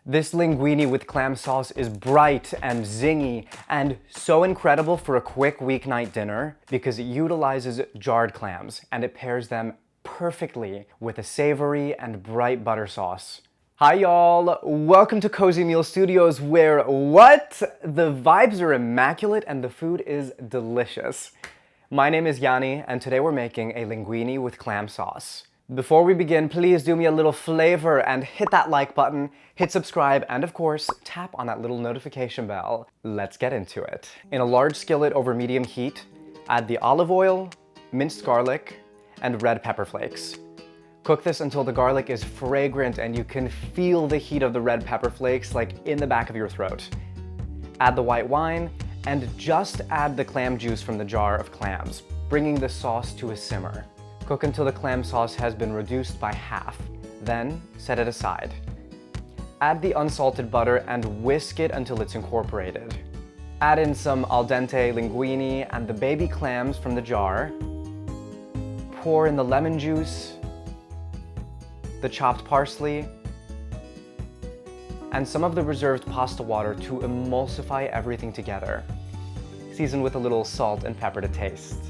This linguine with clam sauce is bright and zingy and so incredible for a quick weeknight dinner because it utilizes jarred clams and it pairs them perfectly with a savory and bright butter sauce. Hi y'all, welcome to Cozymeal Studios where what? The vibes are immaculate and the food is delicious. My name is Yanni and today we're making a linguine with clam sauce. Before we begin, please do me a little favor and hit that like button, hit subscribe, and of course, tap on that little notification bell. Let's get into it. In a large skillet over medium heat, add the olive oil, minced garlic, and red pepper flakes. Cook this until the garlic is fragrant and you can feel the heat of the red pepper flakes like in the back of your throat. Add the white wine and just add the clam juice from the jar of clams, bringing the sauce to a simmer. Cook until the clam sauce has been reduced by half, then set it aside. Add the unsalted butter and whisk it until it's incorporated. Add in some al dente linguine and the baby clams from the jar. Pour in the lemon juice, the chopped parsley, and some of the reserved pasta water to emulsify everything together. Season with a little salt and pepper to taste.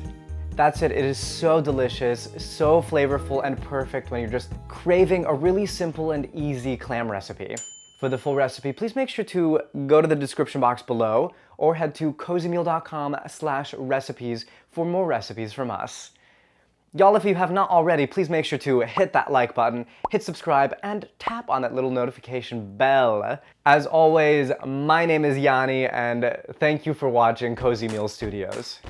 That's it. It is so delicious, so flavorful, and perfect when you're just craving a really simple and easy clam recipe. For the full recipe, please make sure to go to the description box below or head to cozymeal.com/recipes for more recipes from us. Y'all, if you have not already, please make sure to hit that like button, hit subscribe, and tap on that little notification bell. As always, my name is Yanni, and thank you for watching Cozymeal Studios.